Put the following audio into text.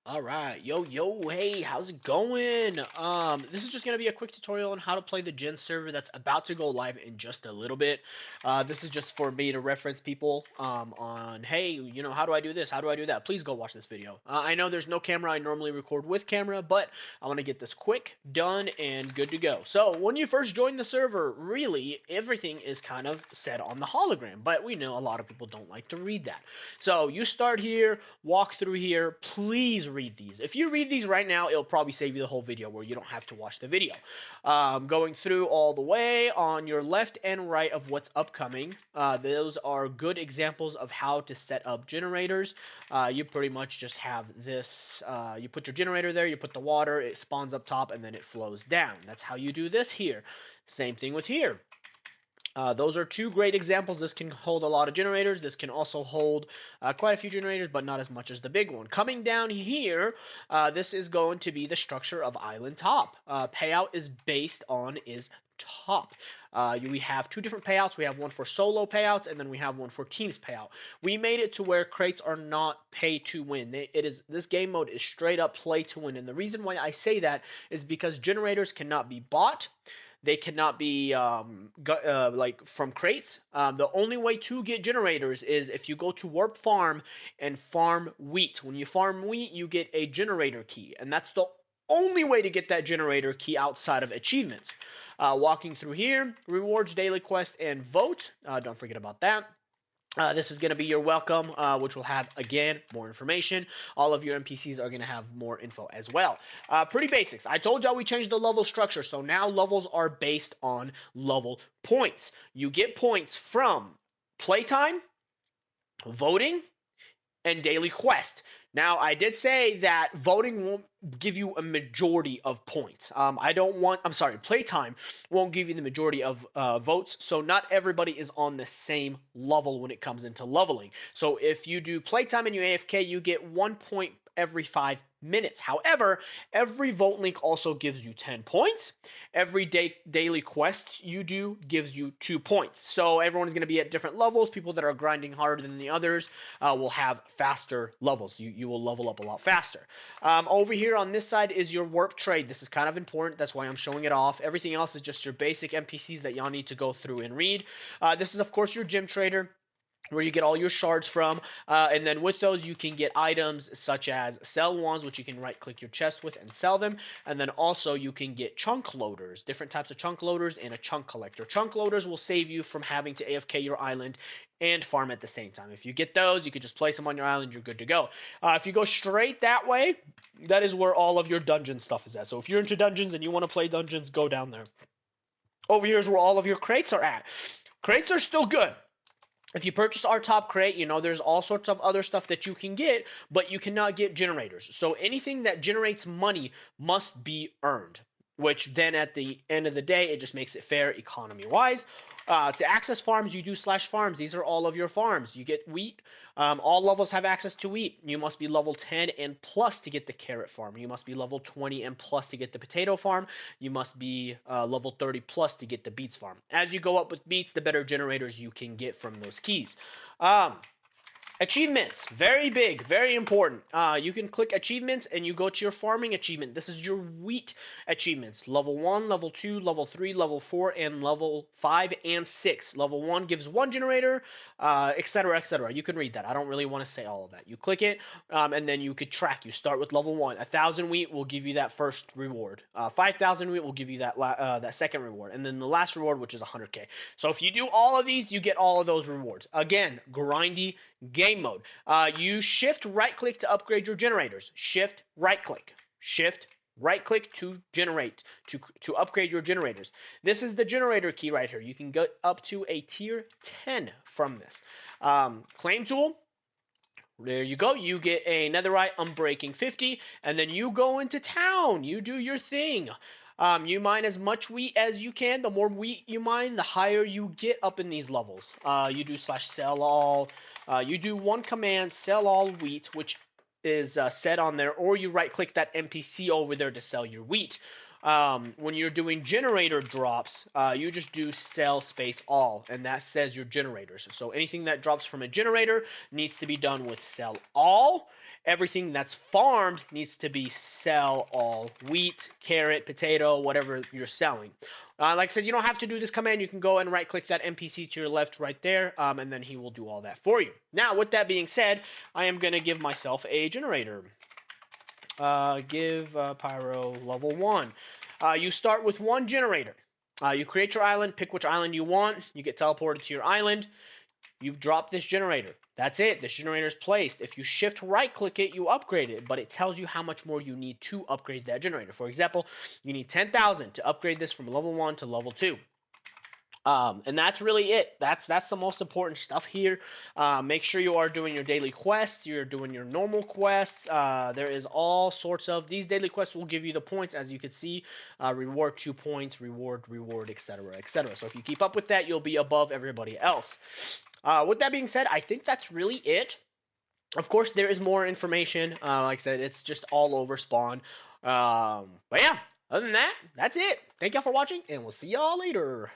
All right, yo, hey, how's it going? This is just gonna be a quick tutorial on how to play the Gen server that's about to go live in just a little bit. This is just for me to reference people on, hey, how do I do this? How do I do that? Please go watch this video. I know there's no camera. I normally record with camera, but I want to get this quick, done, and good to go. So when you first join the server, really everything is kind of set on the hologram, but we know a lot of people don't like to read that. So you start here, walk through here. Please read these. If you read these right now, it'll probably save you the whole video where you don't have to watch the video. Going through all the way on your left and right of what's upcoming. Those are good examples of how to set up generators. You pretty much just have this. You put your generator there, you put the water, it spawns up top, and then it flows down. That's how you do this here. Same thing with here. Those are two great examples. This can hold a lot of generators. This can also hold quite a few generators, but not as much as the big one. Coming down here, this is going to be the structure of Island Top. Payout is based on is top. We have two different payouts. We have one for solo payouts, and then we have one for teams payout. We made it to where crates are not pay to win. This game mode is straight up play to win, and the reason why I say that is because generators cannot be bought. They cannot be like from crates. The only way to get generators is if you go to Warp Farm and farm wheat. When you farm wheat, you get a generator key, and that's the only way to get that generator key outside of achievements. Walking through here, rewards, daily quest, and vote. Don't forget about that. This is going to be your welcome, which will have, again, more information. All of your NPCs are going to have more info as well. Pretty basics. I told y'all we changed the level structure, so now levels are based on level points. You get points from playtime, voting, and daily quest. Now, I did say that voting won't give you a majority of points. Playtime won't give you the majority of votes, so not everybody is on the same level when it comes into leveling. So if you do playtime and you AFK, you get 1 point every 5 minutes. However, every vote link also gives you 10 points. Every daily quest you do gives you 2 points. So everyone's going to be at different levels. People that are grinding harder than the others will have faster levels. You will level up a lot faster. Over here on this side is your warp trade. This is kind of important. That's why I'm showing it off. Everything else is just your basic NPCs that y'all need to go through and read. This is, of course, your gym trader, where you get all your shards from, and then with those you can get items such as sell ones, which you can right click your chest with and sell them, and then also you can get chunk loaders, different types of chunk loaders, and a chunk collector. Chunk loaders will save you from having to AFK your island and farm at the same time. If you get those, you can just place them on your island, you're good to go. If you go straight that way, that is where all of your dungeon stuff is at. So if you're into dungeons and you want to play dungeons, go down there. Over here is where all of your crates are at. Crates are still good. If you purchase our top crate, there's all sorts of other stuff that you can get, but you cannot get generators. So anything that generates money must be earned, which then at the end of the day, it just makes it fair economy-wise. To access farms, you do /farms. These are all of your farms. You get wheat. All levels have access to wheat. You must be level 10 and plus to get the carrot farm. You must be level 20 and plus to get the potato farm. You must be level 30 plus to get the beets farm. As you go up with beets, the better generators you can get from those keys. Achievements, very big, very important. You can click achievements and you go to your farming achievement. This is your wheat achievements. Level 1, level 2, level 3, level 4, and level 5 and 6. Level 1 gives 1 generator, etc., etc. You can read that. I don't really want to say all of that. You click it, and then you could track. You start with level 1. 1,000 wheat will give you that first reward. 5,000 wheat will give you that second reward. And then the last reward, which is 100k. So if you do all of these, you get all of those rewards. Again, grindy game mode. You shift right click to upgrade your generators. Shift right click. Shift right click to generate, to upgrade your generators. This is the generator key right here. You can get up to a tier 10 from this. Claim tool. There you go. You get a netherite unbreaking 50, and then you go into town. You do your thing. You mine as much wheat as you can. The more wheat you mine, the higher you get up in these levels. You do /sell all. You do one command, sell all wheat, which is set on there, or you right click that NPC over there to sell your wheat. When you're doing generator drops, you just do sell space all, and that says your generators. So anything that drops from a generator needs to be done with sell all. everything that's farmed needs to be sell all wheat, carrot, potato, whatever you're selling. Like I said, you don't have to do this command. You can go and right click that NPC to your left right there, and then he will do all that for you. Now, with that being said, I am going to give myself a generator. Give Pyro level 1. You start with one generator. You create your island, pick which island you want. You get teleported to your island. You've dropped this generator. That's it. This generator is placed. If you shift right click it, you upgrade it, but it tells you how much more you need to upgrade that generator. For example, you need 10,000 to upgrade this from level 1 to level 2. And that's really it. That's the most important stuff here. Make sure you are doing your daily quests. You're doing your normal quests. There is all sorts of these daily quests will give you the points, as you can see. Reward 2 points, reward, etc., etc. So if you keep up with that, you'll be above everybody else. With that being said, I think that's really it. Of course, there is more information. Like I said, it's just all over Spawn. But yeah, other than that, that's it. Thank y'all for watching, and we'll see y'all later.